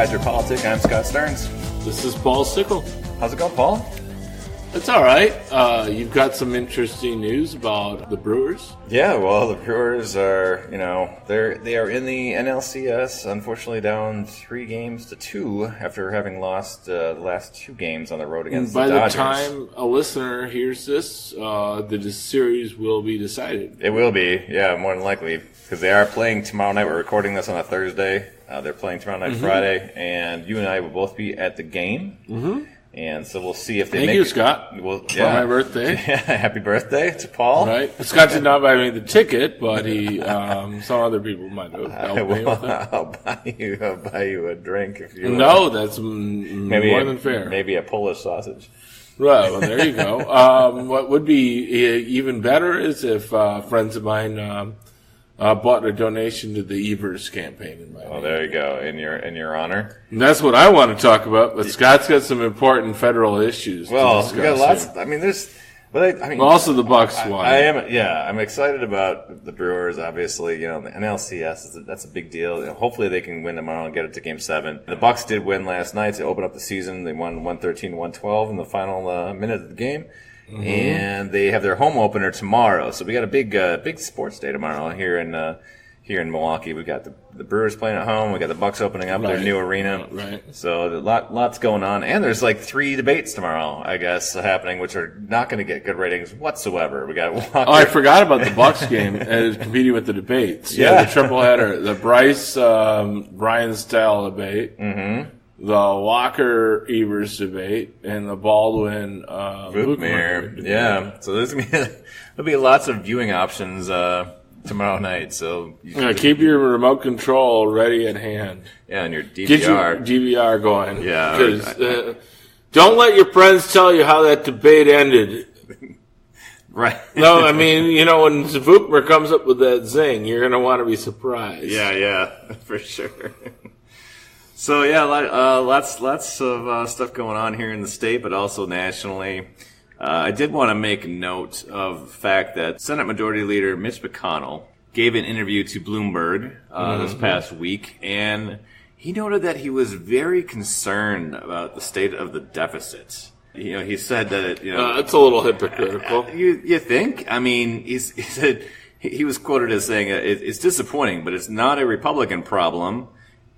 Guys Your Politic. I'm Scott Stearns. This is Paul Sickle. How's it going, Paul? It's all right. You've got some interesting news about the Brewers. Yeah, well, the Brewers are, they are in the NLCS, unfortunately down 3-2 after having lost the last 2 games on the road against the Dodgers. By the time a listener hears this, the series will be decided. It will be, yeah, more than likely, because they are playing tomorrow night. We're recording this on a Thursday. They're playing tomorrow night, Friday, and you and I will both be at the game. Mm-hmm. And so we'll see if they Thank you, Scott, for my birthday. Yeah, happy birthday to Paul. Right. Scott did not buy me the ticket, but he, some other people might have helped me with it. I'll buy you a drink if you No, that's more than fair. Maybe a Polish sausage. Right, well, there you go. What would be even better is if friends of mine bought a donation to the Evers campaign in my name. There you go, in your honor. And that's what I want to talk about, but Scott's got some important federal issues to discuss. We got lots. Also the Bucks won. I'm excited about the Brewers. Obviously, the NLCS that's a big deal. Hopefully, they can win tomorrow and get it to Game 7. The Bucks did win last night to open up the season. They won 113-112 in the final minute of the game. Mm-hmm. And they have their home opener tomorrow, so we got a big sports day tomorrow here in Milwaukee. We got the Brewers playing at home. We got the Bucks opening up their new arena. Right. So lots going on, and there's like 3 debates tomorrow, I guess, happening, which are not going to get good ratings whatsoever. We got Walker. Oh, I forgot about the Bucks game and competing with the debates. Yeah, the triple-header, the Bryce Brian Style debate. Mm-hmm. The Walker-Evers debate, and the Baldwin Vukmir debate. Yeah, so there'll be lots of viewing options tomorrow night. So keep your remote control ready at hand. Yeah, and your DVR. Get your DVR going. Yeah. Because don't let your friends tell you how that debate ended. Right. No, I mean, when Vukmir comes up with that zing, you're going to want to be surprised. Yeah, for sure. So yeah, lots of stuff going on here in the state, but also nationally. I did want to make note of the fact that Senate Majority Leader Mitch McConnell gave an interview to Bloomberg this past week, and he noted that he was very concerned about the state of the deficit. He said that it's a little hypocritical. You think? I mean, he said he was quoted as saying it's disappointing, but it's not a Republican problem.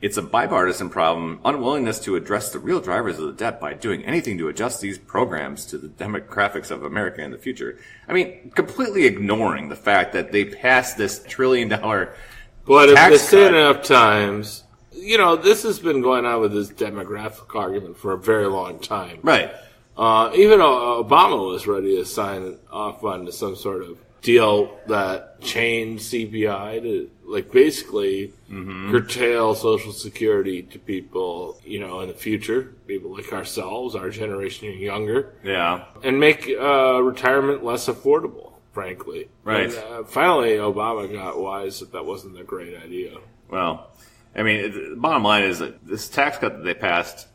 It's a bipartisan problem, unwillingness to address the real drivers of the debt by doing anything to adjust these programs to the demographics of America in the future. I mean, completely ignoring the fact that they passed this $1 trillion But if they say it enough times, this has been going on with this demographic argument for a very long time. Right. Even Obama was ready to sign off on some sort of deal that changed CPI to basically curtail Social Security to people, in the future, people like ourselves, our generation and younger. Yeah. And make retirement less affordable, frankly. Right. And, finally, Obama got wise that wasn't a great idea. Well, I mean, the bottom line is that this tax cut that they passed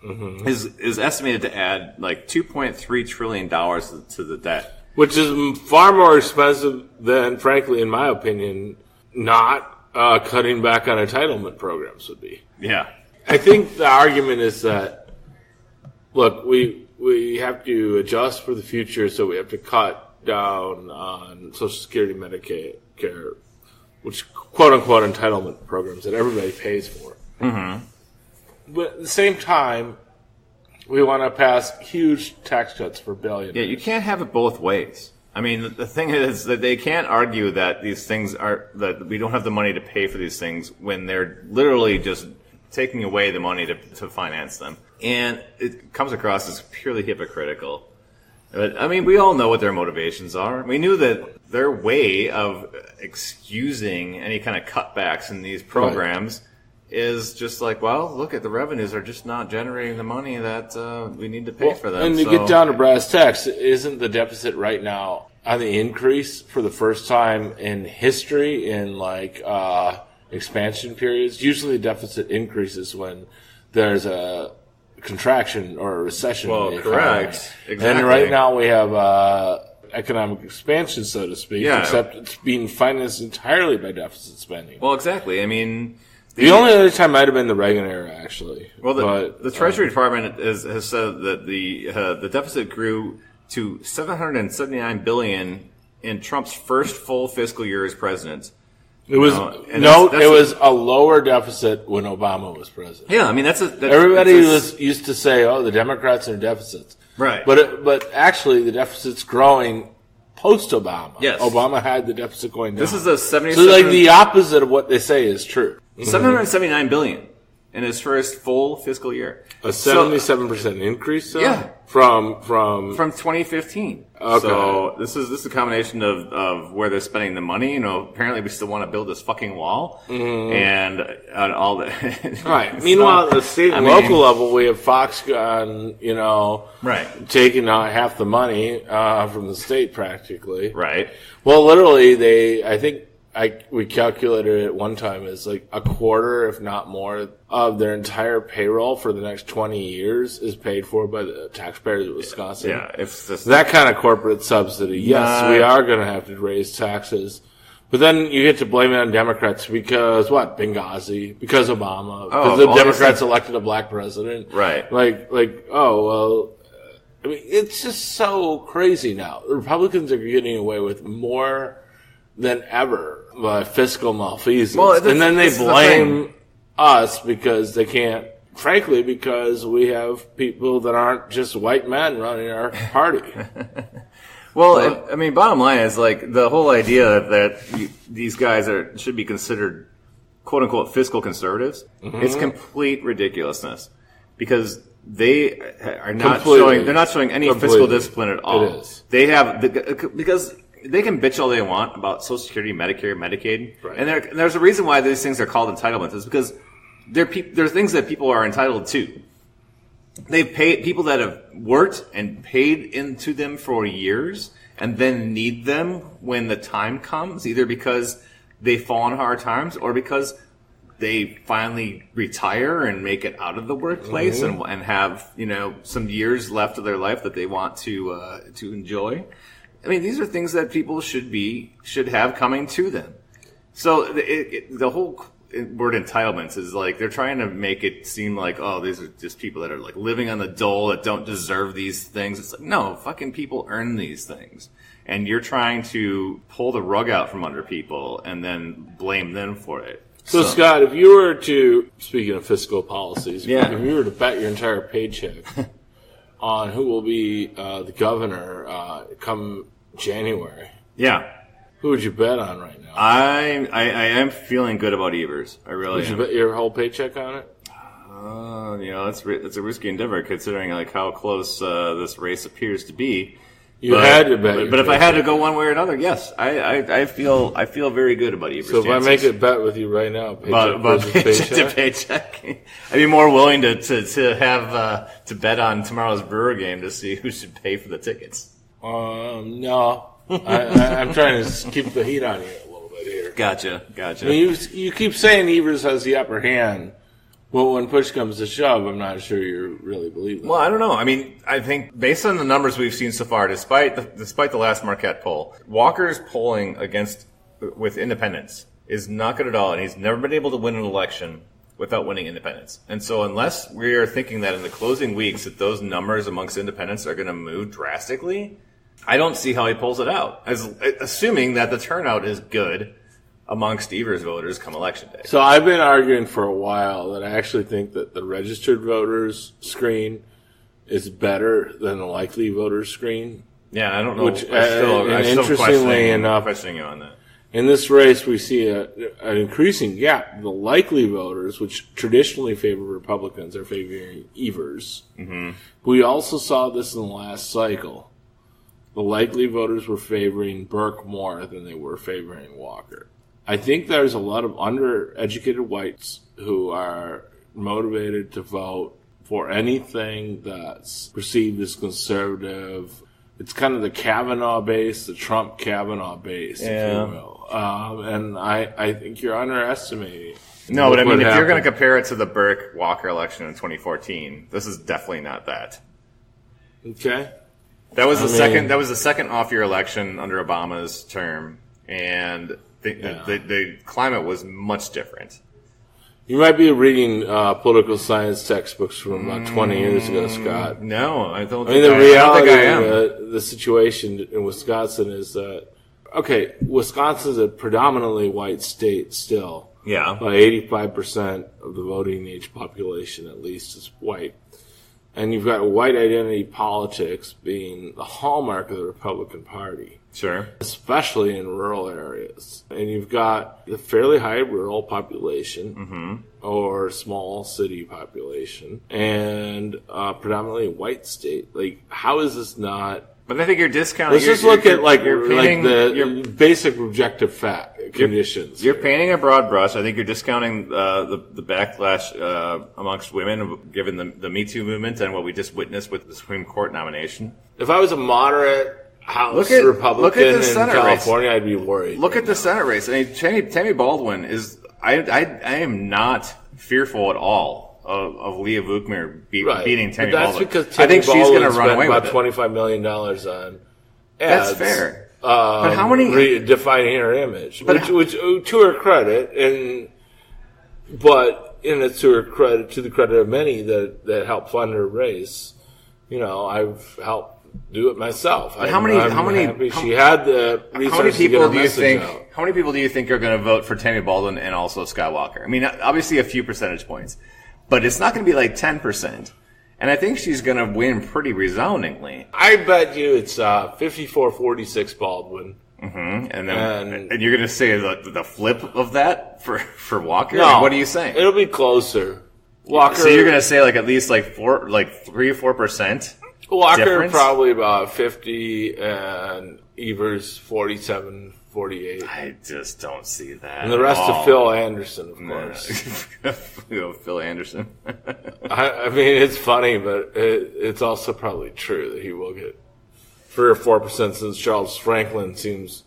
is estimated to add $2.3 trillion to the debt. Which is far more expensive than, frankly, in my opinion, not cutting back on entitlement programs would be. Yeah. I think the argument is that, look, we have to adjust for the future, so we have to cut down on Social Security, Medicaid, care, which quote-unquote entitlement programs that everybody pays for. Mm-hmm. But at the same time, we want to pass huge tax cuts for billions. Yeah, you can't have it both ways. I mean, the thing is that they can't argue that these things that we don't have the money to pay for these things when they're literally just taking away the money to finance them. And it comes across as purely hypocritical. But, I mean, we all know what their motivations are. We knew that their way of excusing any kind of cutbacks in these programs is just look at the revenues are just not generating the money that we need to pay for them. And to get down to brass tacks, isn't the deficit right now on the increase for the first time in history in expansion periods? Usually the deficit increases when there's a contraction or a recession. Well, correct. Exactly. And right now we have economic expansion, so to speak, except it's being financed entirely by deficit spending. Well, exactly. I mean, The only other time might have been the Reagan era, actually. Well, the Treasury Department has said that the deficit grew to $779 billion in Trump's first full fiscal year as president. It was it was a lower deficit when Obama was president. Yeah, I mean everybody used to say, "Oh, the Democrats are in deficits," right? But actually, the deficit's growing post Obama. Yes, Obama had the deficit going down. This is a 77. So like the opposite of what they say is true. $779 billion in his first full fiscal year. A 77% increase, though? Yeah, from 2015. Okay. So this is a combination of where they're spending the money. Apparently we still want to build this fucking wall and all that. Right. Meanwhile, at the state and local level, we have Foxconn, right, taking out half the money from the state practically. Right. Well, literally, I think we calculated it at one time as like a quarter, if not more, of their entire payroll for the next 20 years is paid for by the taxpayers of Wisconsin. Yeah, it's just that kind of corporate subsidy. Yes, we are going to have to raise taxes. But then you get to blame it on Democrats because what? Benghazi, because Obama, because the Democrats elected a black president. Right. I mean, it's just so crazy now. The Republicans are getting away with more than ever by fiscal malfeasance. And then they blame us because they can't, frankly, because we have people that aren't just white men running our party. Well, bottom line is like the whole idea that these guys should be considered quote unquote fiscal conservatives. It's complete ridiculousness because they are not they're not showing any fiscal discipline at all. It is. They have because they can bitch all they want about Social Security, Medicare, Medicaid, right. And there's a reason why these things are called entitlements. Is because they're things that people are entitled to. They've paid people that have worked and paid into them for years, and then need them when the time comes, either because they fall on hard times or because they finally retire and make it out of the workplace and have some years left of their life that they want to enjoy. I mean, these are things that people should have coming to them. So the whole word entitlements is like they're trying to make it seem like, oh, these are just people that are like living on the dole that don't deserve these things. It's like, no, fucking people earn these things. And you're trying to pull the rug out from under people and then blame them for it. So Scott, if you were to, speaking of fiscal policies, if you were to bet your entire paycheck on who will be the governor come January. Yeah. Who would you bet on right now? I am feeling good about Evers. I really am. Would you bet your whole paycheck on it? It's a risky endeavor considering like how close this race appears to be. Had to bet. But if I had to go one way or another, yes, I feel very good about Evers. So if I make a bet with you right now, about paycheck to paycheck, I'd be more willing to have to bet on tomorrow's Brewer game to see who should pay for the tickets. No. I'm trying to keep the heat on you a little bit here. Gotcha. I mean, you keep saying Evers has the upper hand. Well, when push comes to shove, I'm not sure you really believe that. Well, I don't know. I mean, I think based on the numbers we've seen so far, despite the last Marquette poll, Walker's polling with independents is not good at all, and he's never been able to win an election without winning independents. And so unless we are thinking that in the closing weeks that those numbers amongst independents are going to move drastically, I don't see how he pulls it out, assuming that the turnout is good amongst Evers voters come election day. So I've been arguing for a while that I actually think that the registered voters screen is better than the likely voters screen. Yeah, I don't know. Which, interestingly enough, questioning you on that. In this race, we see an increasing gap. The likely voters, which traditionally favor Republicans, are favoring Evers. Mm-hmm. We also saw this in the last cycle. The likely voters were favoring Burke more than they were favoring Walker. I think there's a lot of undereducated whites who are motivated to vote for anything that's perceived as conservative. It's kind of the Kavanaugh base, the Trump-Kavanaugh base, if you will. And I think you're underestimating. No, but I mean, if you're going to compare it to the Burke-Walker election in 2014, this is definitely not that. Okay. That was the second off-year election under Obama's term, and the climate was much different. You might be reading political science textbooks from about 20 years ago, Scott. No, I don't. I mean, the reality of the situation in Wisconsin is that Wisconsin's a predominantly white state still. Yeah, about 85% of the voting age population, at least, is white. And you've got white identity politics being the hallmark of the Republican Party. Sure. Especially in rural areas. And you've got a fairly high rural population or small city population and predominantly white state. Like, how is this not... But I think you're discounting... Let's just look at the basic objective fact conditions. You're painting a broad brush. I think you're discounting the backlash amongst women, given the Me Too movement and what we just witnessed with the Supreme Court nomination. If I was a moderate House Republican in California, I'd be worried. Look at the Senate race. I mean, Tammy Baldwin is... I am not fearful at all of Leah Vukmir beating Tammy Baldwin. That's because Tammy Baldwin she's run away about $25 million on ads. That's fair. But how many defining her image, which to her credit, but to her credit, to the credit of many that helped fund her race, I've helped do it myself. But how many? She had the resources to get her message out. How many people do you think are going to vote for Tammy Baldwin and also Scott Walker? I mean, obviously a few percentage points. But it's not going to be like 10%. And I think she's going to win pretty resoundingly. I bet you it's 54-46 Baldwin. Mm-hmm. And you're going to say the flip of that for Walker? No. I mean, what are you saying? It'll be closer. Walker. So you're going to say at least 3 or 4%? Walker difference? Probably about 50 and Evers 47, 48. I just don't see that. And the rest of Phil Anderson, of course. Phil Anderson. I mean, it's funny, but it's also probably true that he will get 3 or 4% since Charles Franklin seems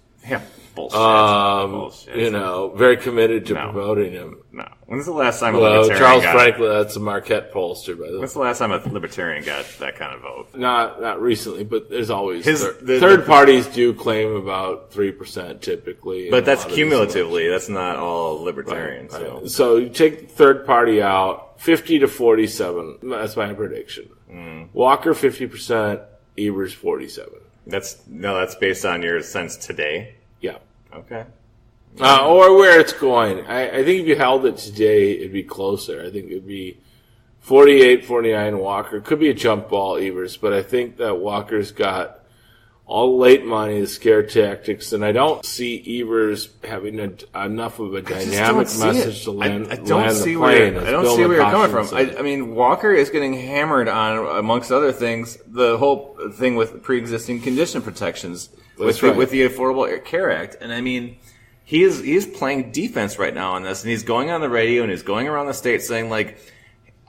bullshit. Very committed to promoting him. No. When's the last time a libertarian Charles Franklin, that's a Marquette pollster, by the way. When's the last time a libertarian got that kind of vote? Not recently, but the's always third parties do claim about 3% typically. But that's cumulatively. That's not all libertarians. Right. So you take the third party out, 50 to 47. That's my prediction. Walker 50%, Evers 47. That's based on your sense today. Yeah. Okay. Or where it's going. I think if you held it today, it'd be closer. I think it'd be 48, 49 Walker. Could be a jump ball, Evers, but I think that Walker's got all late money, the scare tactics, and I don't see Evers having enough of a dynamic message to land the plane. I don't see where you're coming from. I mean, Walker is getting hammered on, amongst other things, the whole thing with pre-existing condition protections with the Affordable Care Act. And I mean, he is playing defense right now on this, and he's going on the radio and he's going around the state saying,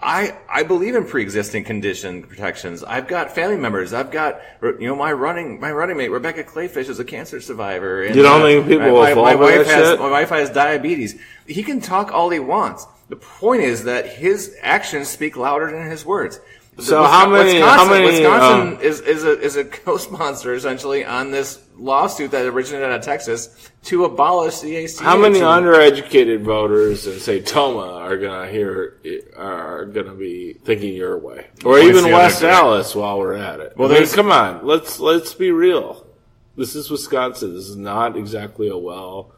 I believe in pre-existing condition protections. I've got family members. I've got, my running mate, Rebecca Clayfish, is a cancer survivor. And, you don't think people will fall for that shit? My wife has diabetes. He can talk all he wants. The point is that his actions speak louder than his words. So Wisconsin is a co-sponsor essentially on this lawsuit that originated out of Texas to abolish the ACA. How many undereducated voters in say Toma are gonna be thinking your way, or even West Allis? While we're at it, come on, let's be real. This is Wisconsin. This is not exactly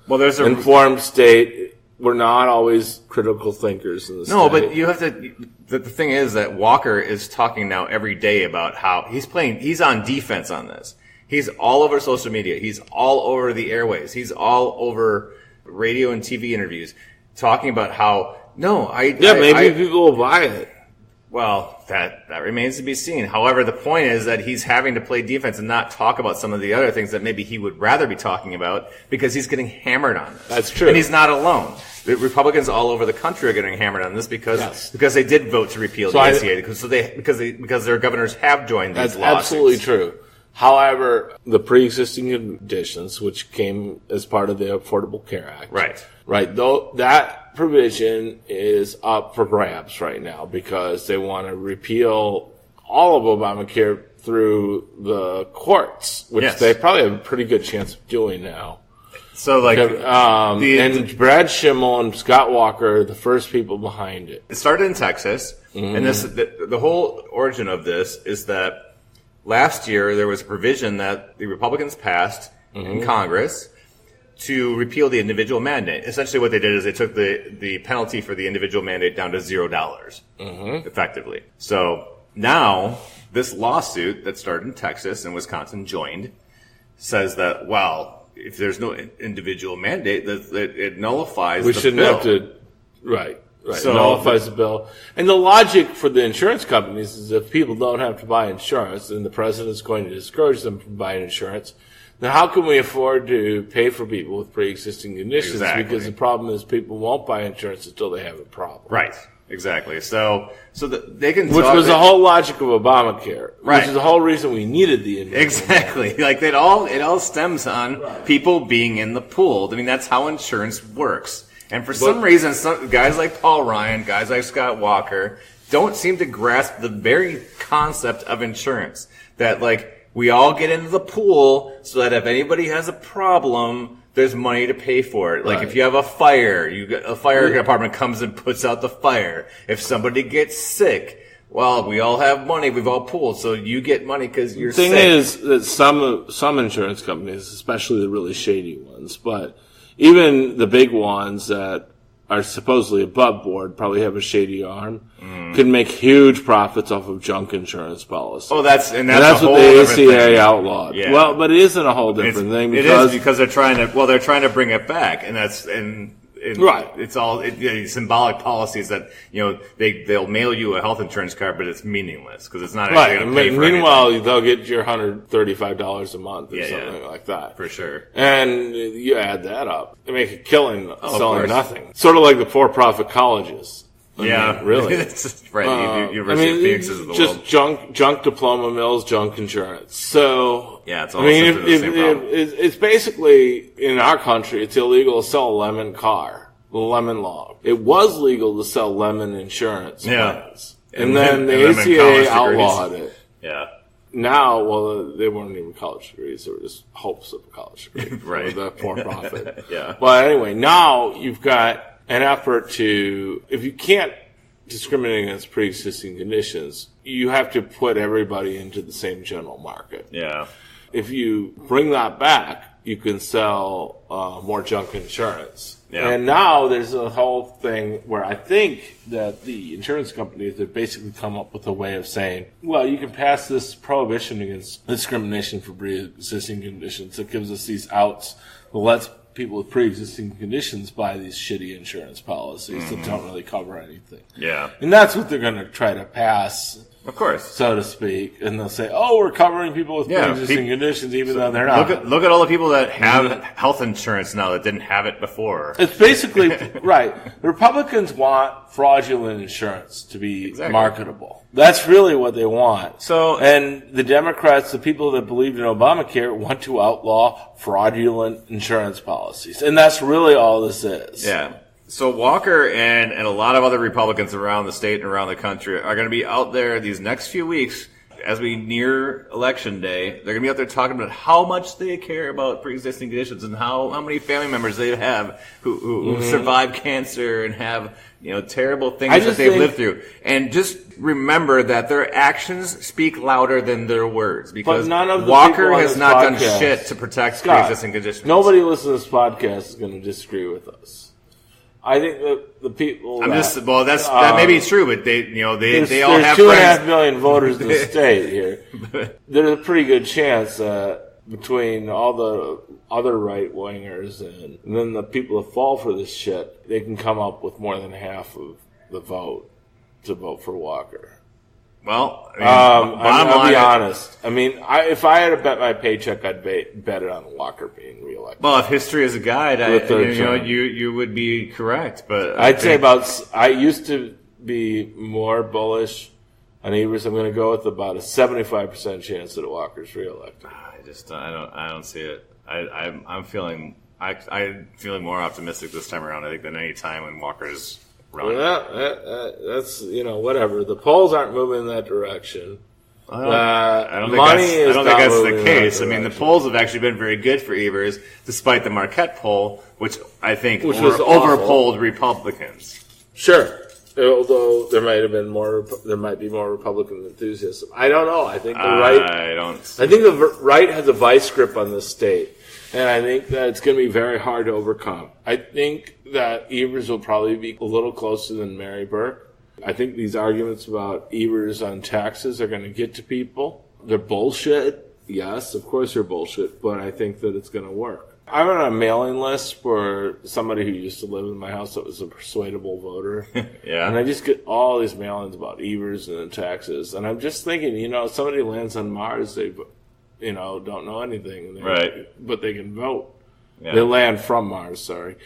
there's an informed state. We're not always critical thinkers in the state. No, but you have to. The thing is that Walker is talking now every day about how he's on defense on this. He's all over social media. He's all over the airways. He's all over radio and TV interviews talking about how, maybe people will buy it. Well, that remains to be seen. However, the point is that he's having to play defense and not talk about some of the other things that maybe he would rather be talking about because he's getting hammered on this. That's true. And he's not alone. The Republicans all over the country are getting hammered on this because they did vote to repeal the ACA because their governors have joined these lawsuits. That's absolutely true. However, the pre-existing conditions, which came as part of the Affordable Care Act, right, though that provision is up for grabs right now because they want to repeal all of Obamacare through the courts, which they probably have a pretty good chance of doing now. So, like, and Brad Schimmel and Scott Walker are the first people behind it. It started in Texas, and the whole origin of this is that last year there was a provision that the Republicans passed in Congress to repeal the individual mandate. Essentially what they did is they took the penalty for the individual mandate down to $0, effectively. So now this lawsuit that started in Texas and Wisconsin joined says that, well, if there's no individual mandate, that it nullifies the bill. We shouldn't have to, right. So, nullifies the bill. And the logic for the insurance companies is if people don't have to buy insurance, and the president's going to discourage them from buying insurance, then how can we afford to pay for people with pre-existing conditions? Exactly. Because the problem is people won't buy insurance until they have a problem. Right. Exactly. So they can. Which was the whole logic of Obamacare. Right. Which is the whole reason we needed the individual. Exactly. Like it all stems on people being in the pool. I mean, that's how insurance works. And for some reason, some guys like Paul Ryan, guys like Scott Walker, don't seem to grasp the very concept of insurance. That like we all get into the pool so that if anybody has a problem, there's money to pay for it. Like if you have a fire, a fire department comes and puts out the fire. If somebody gets sick, well, we all have money. We've all pooled, so you get money because you're sick. The thing is that some insurance companies, especially the really shady ones, but even the big ones that are supposedly above board, probably have a shady arm, can make huge profits off of junk insurance policies. Oh, that's what the ACA outlawed. Yeah. Well, but it isn't a whole different thing because they're trying to bring it back, and right. It's symbolic policies that they'll mail you a health insurance card, but it's meaningless because it's not actually going to pay for Meanwhile, anything. They'll get your $135 a month or something like that. For sure. And you add that up, they make a killing selling nothing. Sort of like the for-profit colleges. Really. Right. University of Phoenix is the just world. junk diploma mills, junk insurance. So it's all the same problem. It's basically in our country, it's illegal to sell a lemon car, the lemon law. It was legal to sell lemon insurance plans, and then the ACA outlawed it. Yeah. Now, they weren't even college degrees; they were just hopes of a college degree, right? The for-profit. Yeah. But anyway, now you've got an effort to, if you can't discriminate against pre-existing conditions, you have to put everybody into the same general market. Yeah. If you bring that back, you can sell more junk insurance. Yeah. And now there's a whole thing where I think that the insurance companies have basically come up with a way of saying, well, you can pass this prohibition against discrimination for pre-existing conditions that gives us these outs that lets people with pre-existing conditions buy these shitty insurance policies that don't really cover anything. Yeah. And that's what they're going to try to pass, of course, so to speak. And they'll say, oh, we're covering people with pre-existing conditions, even though they're not. Look at all the people that have health insurance now that didn't have it before. It's basically, right. The Republicans want fraudulent insurance to be marketable. That's really what they want. And the Democrats, the people that believed in Obamacare, want to outlaw fraudulent insurance policies. And that's really all this is. Yeah. So Walker and a lot of other Republicans around the state and around the country are going to be out there these next few weeks as we near Election Day. They're going to be out there talking about how much they care about pre-existing conditions and how many family members they have who survive cancer and have terrible things that they've lived through. And just remember that their actions speak louder than their words, because Walker has not done shit to protect pre-existing conditions. Nobody listening to this podcast is going to disagree with us. I think that the people. That may be true, but they all have 2.5 million voters in the state here. There's a pretty good chance that between all the other right wingers and then the people that fall for this shit, they can come up with more than half of the vote to vote for Walker. Well, I'll be honest. I mean, if I had to bet my paycheck, I'd bet it on Walker being reelected. Well, if history is a guide, you would be correct. But I used to be more bullish on Evers. I'm going to go with about a 75% chance that Walker's reelected. I don't see it. I'm feeling more optimistic this time around, I think, than any time when Walker's running. Well, that's whatever. The polls aren't moving in that direction. I don't think that's the case. I mean, the polls have actually been very good for Evers, despite the Marquette poll, which I think was overpolled Republicans. Sure. Although there might be more Republican enthusiasm. I don't know. I think the right has a vice grip on this state, and I think that it's going to be very hard to overcome. I think that Evers will probably be a little closer than Mary Burke. I think these arguments about Evers on taxes are going to get to people. They're bullshit. Yes, of course they're bullshit, but I think that it's going to work. I'm on a mailing list for somebody who used to live in my house that was a persuadable voter. Yeah. And I just get all these mailings about Evers and taxes. And I'm just thinking, somebody lands on Mars, they, don't know anything. Right. But they can vote. Yeah. They land from Mars, sorry.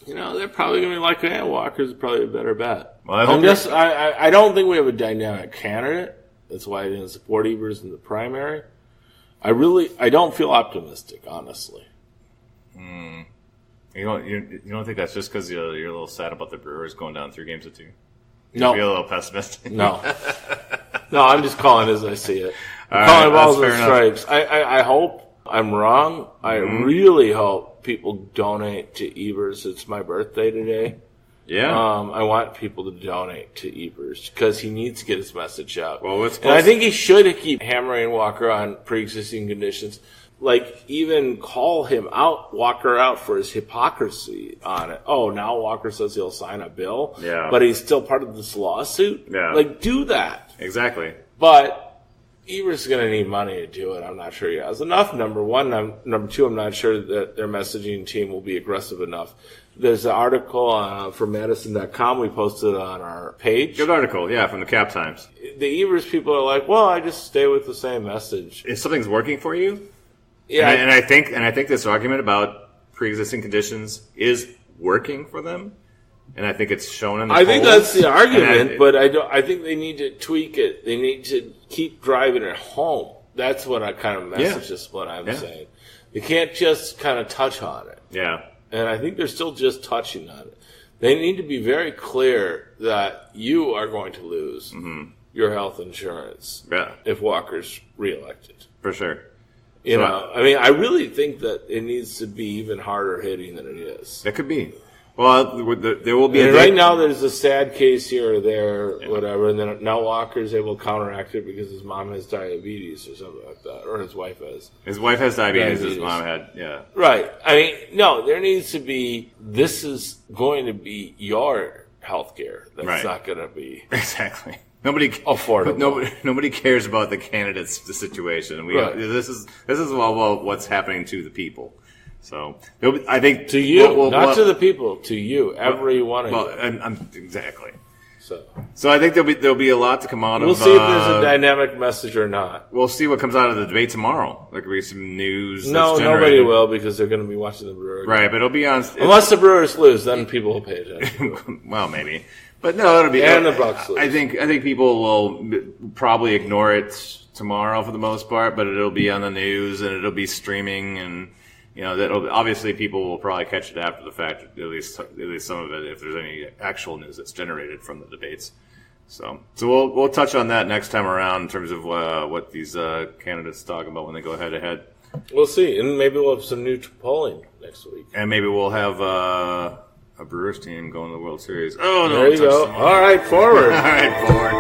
They're probably going to be like, Walker's probably a better bet. Well, I don't think we have a dynamic candidate. That's why I didn't support Evers in the primary. I don't feel optimistic, honestly. You don't think that's just because you're a little sad about the Brewers going down 3-2? No. You feel a little pessimistic? No. No, I'm just calling as I see it. I'm All calling right, balls and that's strikes. I hope I'm wrong. I really hope people donate to Evers. It's my birthday today. Yeah. I want people to donate to Evers because he needs to get his message out. Well, and I think he should keep hammering Walker on pre-existing conditions. Like, even call him out, Walker out for his hypocrisy on it. Oh, now Walker says he'll sign a bill, but he's still part of this lawsuit? Yeah. Like, do that. Exactly. But Evers is going to need money to do it. I'm not sure he has enough, number one. Number two, I'm not sure that their messaging team will be aggressive enough. There's an article from Madison.com we posted on our page. Good article, yeah, from the Cap Times. The Evers people are like, well, I just stay with the same message. If something's working for you... Yeah, and I think this argument about pre-existing conditions is working for them, and I think it's shown in the polls. think that's the argument, but I think they need to tweak it. They need to keep driving it home. That's what I kind of message is what I'm saying. They can't just kind of touch on it. Yeah, and I think they're still just touching on it. They need to be very clear that you are going to lose your health insurance if Walker's reelected. For sure. I really think that it needs to be even harder hitting than it is. That could be. Well, there will be. And right now, there's a sad case here or there, whatever, and then now Walker's able to counteract it because his mom has diabetes or something like that, or his wife has. His wife has diabetes. His mom had, Right. I mean, no, there needs to be. This is going to be your health care. That's not going to be exactly. Nobody affordable. Nobody cares about the candidates, the situation. This is what's happening to the people. So I think to you, not to the people, to you, every one of you. Exactly. So I think there'll be a lot to come out of. We'll see if there's a dynamic message or not. We'll see what comes out of the debate tomorrow. There could be some news. No, nobody will because they're going to be watching the Brewers. Right, but it'll be on. Unless the Brewers lose, then people will pay attention. Well, maybe. But no, it'll be. And the Bucks lose. I think people will probably ignore it tomorrow for the most part, but it'll be on the news and it'll be streaming, and obviously people will probably catch it after the fact. At least some of it, if there's any actual news that's generated from the debates. So we'll touch on that next time around in terms of what these candidates talk about when they go head to head. We'll see, and maybe we'll have some new polling next week, and maybe we'll have. A Brewers team going to the World Series. Oh, no. There you go. All right, forward. All right, forward.